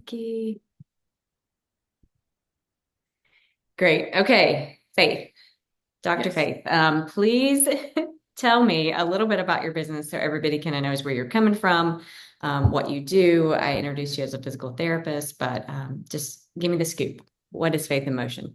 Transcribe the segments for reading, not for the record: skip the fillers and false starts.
Nikki. Great. Okay. Faith, Dr. Yes. Faith, please tell me a little bit about your business so everybody kind of knows where you're coming from, what you do. I introduced you as a physical therapist, but just give me the scoop. What is Faith in Motion?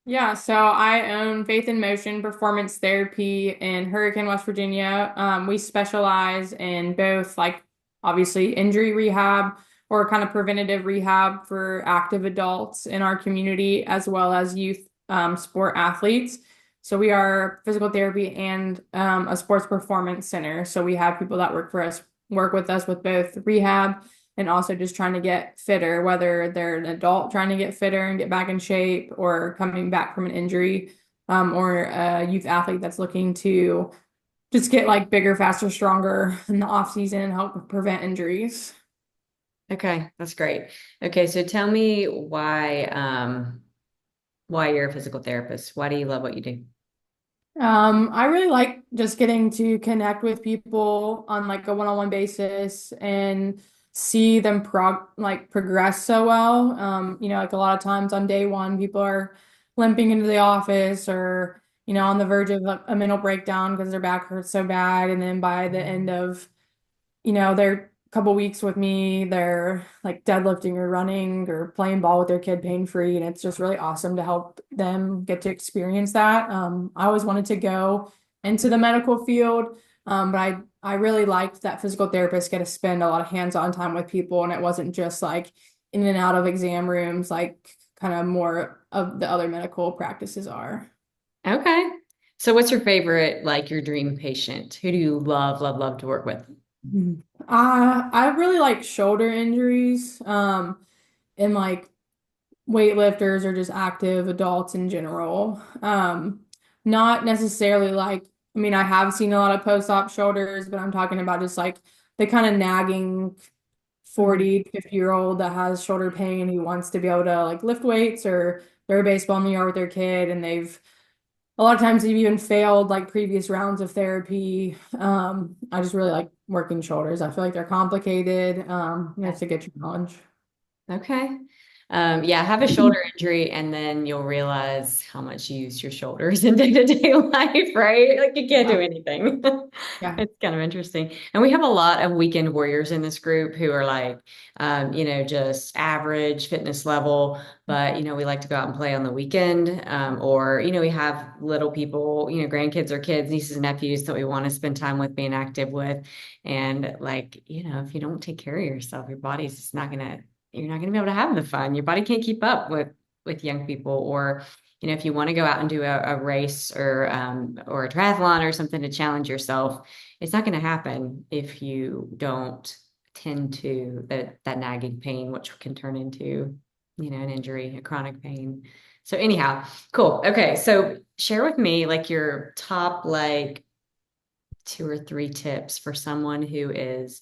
Yeah, so I own Faith in Motion Performance Therapy in Hurricane, West Virginia. We specialize in both, like, obviously injury rehab or kind of preventative rehab for active adults in our community, as well as youth sport athletes. So we are physical therapy and a sports performance center. So we have people that work with us with both rehab and also just trying to get fitter, whether they're an adult trying to get fitter and get back in shape or coming back from an injury, or a youth athlete that's looking to just get like bigger, faster, stronger in the off season and help prevent injuries. Okay, that's great. Okay, so tell me why you're a physical therapist. Why do you love what you do? I really like just getting to connect with people on like a one-on-one basis and see them progress so well. Like a lot of times on day one, people are limping into the office or, on the verge of a mental breakdown because their back hurts so bad. And then by the end of their couple weeks with me, they're like deadlifting or running or playing ball with their kid pain free. And it's just really awesome to help them get to experience that. I always wanted to go into the medical field, but I really liked that physical therapists get to spend a lot of hands-on time with people. And it wasn't just like in and out of exam rooms, like kind of more of the other medical practices are. Okay. So what's your favorite, like your dream patient? Who do you love, love, love to work with? I really like shoulder injuries, and like weightlifters or just active adults in general. Not necessarily like, I mean, I have seen a lot of post-op shoulders, but I'm talking about just like the kind of nagging Mhm. 40, 50-year-old that has shoulder pain who wants to be able to like lift weights or throw a baseball in the yard with their kid and a lot of times they've even failed like previous rounds of therapy. I just really like working shoulders. I feel like they're complicated. It's a good challenge. Okay. Yeah, have a shoulder injury and then you'll realize how much you use your shoulders in day-to-day life, right? Like you can't do Yeah. anything. Yeah. It's kind of interesting. And we have a lot of weekend warriors in this group who are like, just average fitness level, but, we like to go out and play on the weekend. Or, we have little people, grandkids or kids, nieces and nephews that we want to spend time with, being active with. And like, if you don't take care of yourself, your body's just not gonna you're not going to be able to have the fun. Your body can't keep up with young people, or if you want to go out and do a race or a triathlon or something to challenge yourself, it's not going to happen if you don't tend to that nagging pain, which can turn into an injury, a chronic pain. So anyhow, cool. Okay, so share with me like your top like two or three tips for someone who is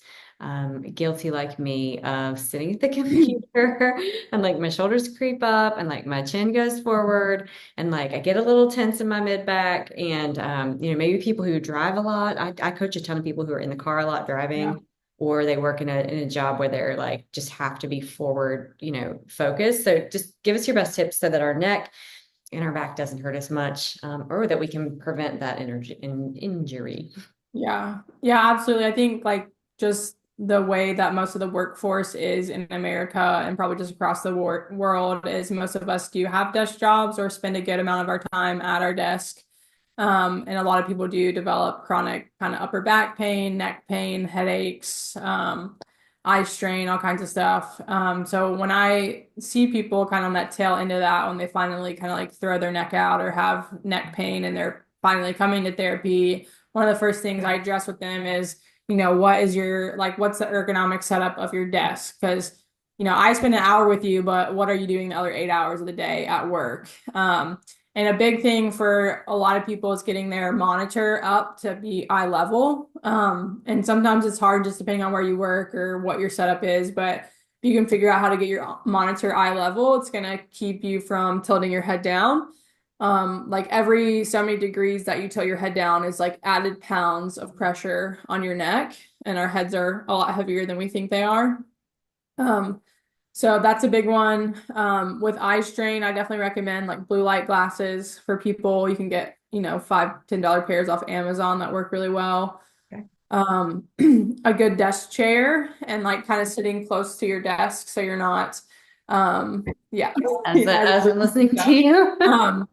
guilty like me of sitting at the computer and like my shoulders creep up and like my chin goes forward and like I get a little tense in my mid back and maybe people who drive a lot. I coach a ton of people who are in the car a lot Yeah. driving, or they work in a job where they're like just have to be forward, focused. So just give us your best tips so that our neck and our back doesn't hurt as much, or that we can prevent that injury. Yeah. Yeah, absolutely. I think like just the way that most of the workforce is in America and probably just across the world is most of us do have desk jobs or spend a good amount of our time at our desk. And a lot of people do develop chronic kind of upper back pain, neck pain, headaches, eye strain, all kinds of stuff. So when I see people kind of on that tail end of that, when they finally kind of like throw their neck out or have neck pain and they're finally coming to therapy, one of the first things I address with them is, what's the ergonomic setup of your desk? Because, I spend an hour with you, but what are you doing the other 8 hours of the day at work? And a big thing for a lot of people is getting their monitor up to be eye level. And sometimes it's hard just depending on where you work or what your setup is. But if you can figure out how to get your monitor eye level, it's going to keep you from tilting your head down. Like every 70 degrees that you tilt your head down is like added pounds of pressure on your neck, and our heads are a lot heavier than we think they are. Um, So that's a big one. With eye strain, I definitely recommend like blue light glasses for people. You can get, $5, $10 pairs off Amazon that work really well. Okay. A good desk chair and like kind of sitting close to your desk so you're not, yeah, As I'm listening to you. um,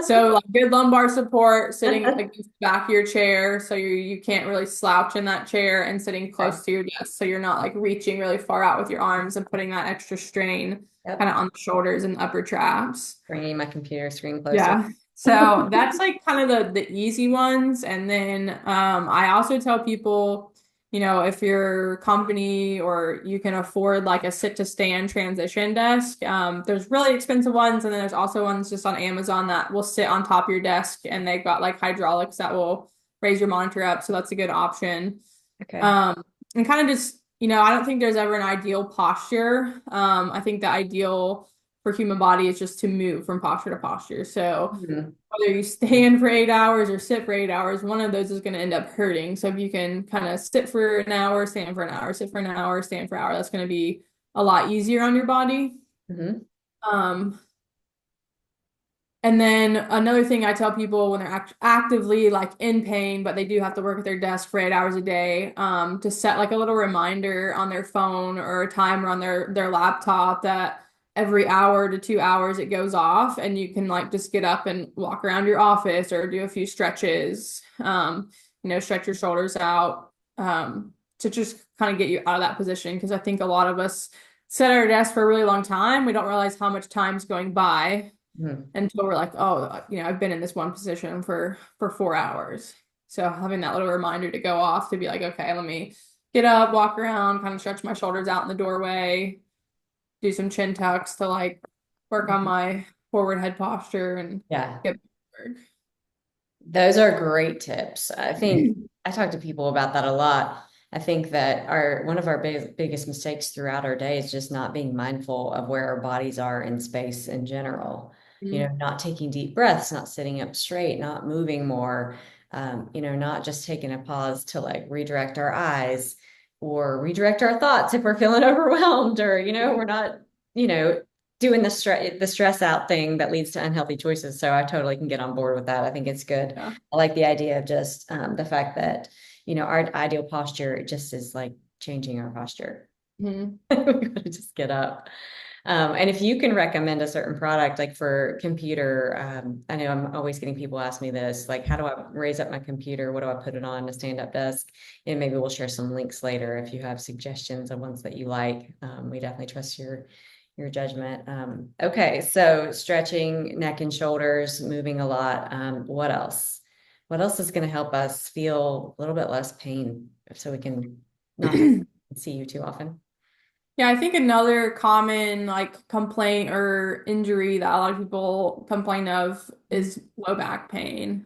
so like good lumbar support, sitting against the back of your chair, so you can't really slouch in that chair, and sitting Okay. close to your desk, so you're not like reaching really far out with your arms and putting that extra strain kind Yep. of on the shoulders and upper traps. Bringing my computer screen closer. Yeah. So that's like kind of the easy ones. And then I also tell people, if your company or you can afford like a sit to stand transition desk, there's really expensive ones. And then there's also ones just on Amazon that will sit on top of your desk and they've got like hydraulics that will raise your monitor up. So that's a good option. Okay. Um, and kind of just, I don't think there's ever an ideal posture. I think the ideal for human body is just to move from posture to posture. So Mhm. whether you stand for 8 hours or sit for 8 hours, one of those is going to end up hurting. So if you can kind of sit for an hour, stand for an hour, sit for an hour, stand for an hour, that's going to be a lot easier on your body. Mhm. Um, and then another thing I tell people when they're actively like in pain, but they do have to work at their desk for 8 hours a day, to set like a little reminder on their phone or a timer on their laptop that every hour to 2 hours it goes off, and you can like just get up and walk around your office or do a few stretches, stretch your shoulders out, to just kind of get you out of that position. Because I think a lot of us sit at our desk for a really long time. We don't realize how much time's going by Mhm. until we're like, oh, I've been in this one position for 4 hours. So having that little reminder to go off to be like, okay, let me get up, walk around, kind of stretch my shoulders out in the doorway, do some chin tucks to like work on my forward head posture and Yeah. get back. Those are great tips. I think I talk to people about that a lot. I think that our one of our biggest mistakes throughout our day is just not being mindful of where our bodies are in space in general. Not taking deep breaths, not sitting up straight, not moving more, not just taking a pause to like redirect our eyes or redirect our thoughts if we're feeling overwhelmed or, we're not, you know, doing the stress out thing that leads to unhealthy choices. So I totally can get on board with that. I think it's good. Yeah. I like the idea of just the fact that, our ideal posture just is like changing our posture. Mhm. We gotta just get up. And if you can recommend a certain product, like for computer, I know I'm always getting people ask me this, like, how do I raise up my computer? What do I put it on, a stand-up desk? And maybe we'll share some links later if you have suggestions of ones that you like. We definitely trust your judgment. Okay, so stretching neck and shoulders, moving a lot. What else? What else is going to help us feel a little bit less pain so we can not have to see you too often? Yeah, I think another common like complaint or injury that a lot of people complain of is low back pain.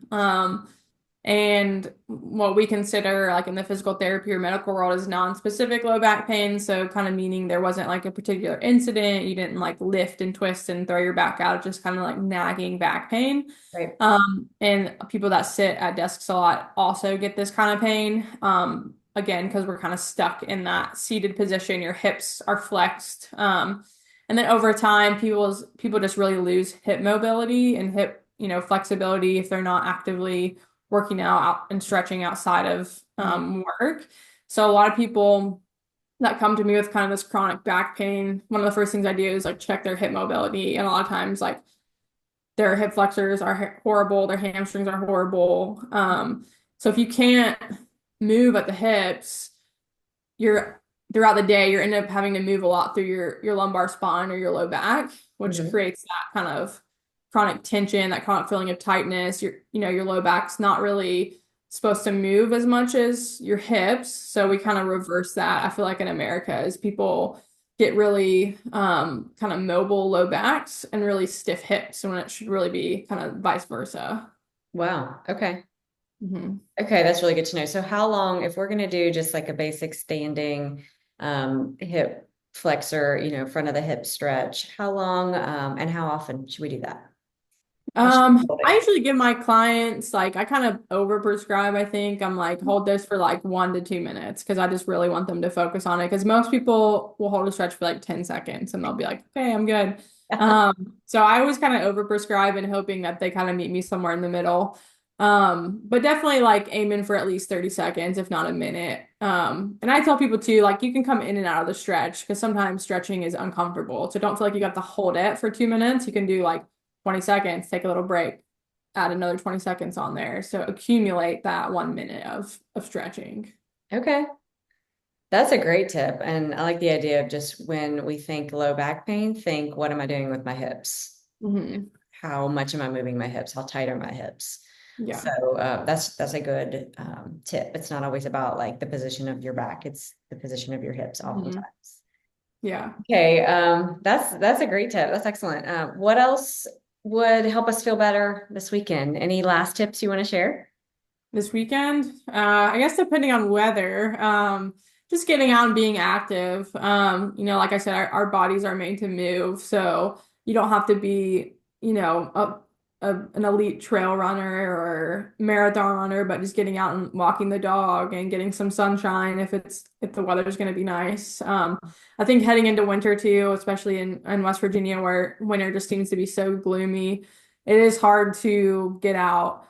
And what we consider like in the physical therapy or medical world is non-specific low back pain. So kind of meaning there wasn't like a particular incident, you didn't like lift and twist and throw your back out, just kind of like nagging back pain. Right. And people that sit at desks a lot also get this kind of pain. Again, because we're kind of stuck in that seated position, your hips are flexed. And then over time, people just really lose hip mobility and hip, flexibility if they're not actively working out and stretching outside of work. So a lot of people that come to me with kind of this chronic back pain, one of the first things I do is like check their hip mobility. And a lot of times, like their hip flexors are horrible, their hamstrings are horrible. So if you can't move at the hips, you're throughout the day, you're end up having to move a lot through your lumbar spine or your low back, which Mhm. creates that kind of chronic tension, that chronic feeling of tightness. Your low back's not really supposed to move as much as your hips. So we kind of reverse that. I feel like in America, as people get really kind of mobile low backs and really stiff hips when it should really be kind of vice versa. Wow. Okay. Hmm. Okay, that's really good to know. So how long, if we're going to do just like a basic standing hip flexor, front of the hip stretch, how long and how often should we do that? I usually give my clients like I kind of overprescribe, I think. I'm like, hold this for like 1 to 2 minutes because I just really want them to focus on it. Because most people will hold a stretch for like 10 seconds and they'll be like, okay, I'm good. So I always kind of overprescribe and hoping that they kind of meet me somewhere in the middle. But definitely like aiming for at least 30 seconds, if not a minute. And I tell people too, like you can come in and out of the stretch because sometimes stretching is uncomfortable. So don't feel like you got to hold it for 2 minutes. You can do like 20 seconds, take a little break, add another 20 seconds on there. So accumulate that 1 minute of stretching. Okay. That's a great tip. And I like the idea of just when we think low back pain, think, what am I doing with my hips? Hmm. How much am I moving my hips? How tight are my hips? Yeah. So that's a good tip. It's not always about like the position of your back; it's the position of your hips Hmm. oftentimes. Yeah. Okay, that's a great tip. That's excellent. What else would help us feel better this weekend? Any last tips you want to share? This weekend, I guess depending on weather, just getting out and being active. Like I said, our bodies are made to move, so you don't have to be, an elite trail runner or marathon runner, but just getting out and walking the dog and getting some sunshine if the weather's going to be nice. I think heading into winter too, especially in West Virginia where winter just seems to be so gloomy, it is hard to get out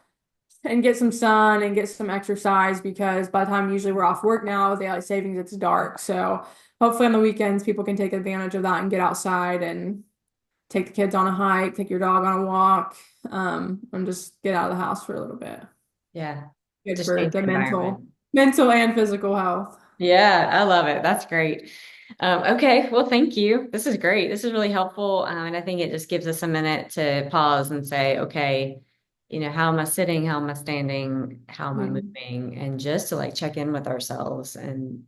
and get some sun and get some exercise because by the time usually we're off work now with daylight savings, it's dark. So hopefully on the weekends, people can take advantage of that and get outside and take the kids on a hike, take your dog on a walk, and just get out of the house for a little bit. Yeah, Good just for change the the environment. mental and physical health. Yeah, I love it. That's great. Okay, well, thank you. This is great. This is really helpful. And I think it just gives us a minute to pause and say, okay, how am I sitting? How am I standing? How am I Mhm. moving? And just to like check in with ourselves and,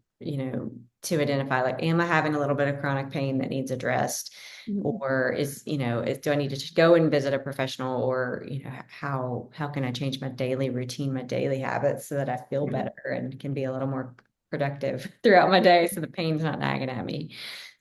to identify like, am I having a little bit of chronic pain that needs addressed? Mhm. Or do I need to just go and visit a professional or, how can I change my daily routine, my daily habits so that I feel Yeah. better and can be a little more productive throughout my day so the pain's not nagging at me.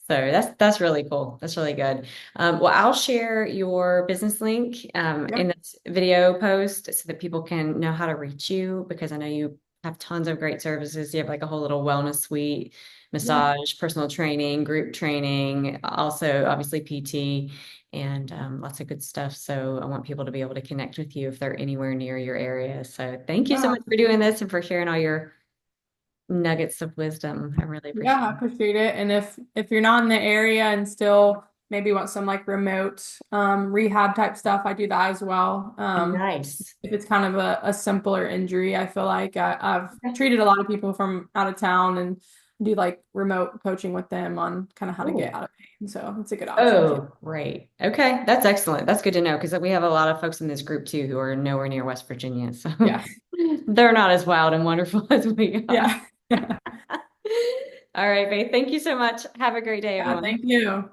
So that's really cool. That's really good. Well, I'll share your business link in Yep. this video post so that people can know how to reach you because I know you have tons of great services. You have like a whole little wellness suite, Yeah. massage, personal training, group training, also obviously PT and lots of good stuff. So I want people to be able to connect with you if they're anywhere near your area. So thank you so Yeah. much for doing this and for sharing all your nuggets of wisdom. I really Yeah, appreciate I appreciate it. And if you're not in the area and still maybe want some like remote rehab type stuff, I do that as well. it. Nice. If it's kind of a simpler injury, I feel like I've Okay. treated a lot of people from out of town and do like remote coaching with them on kind of how to get Ooh. out of pain. So it's a good option too. Oh, great. Okay, that's excellent. That's good to know because we have a lot of folks in this group too who are nowhere near West Virginia. So Yeah. they're not as wild and wonderful as we are. Yeah. All right, Faith. Thank you so much. Have a great day, Yeah, everyone. thank you.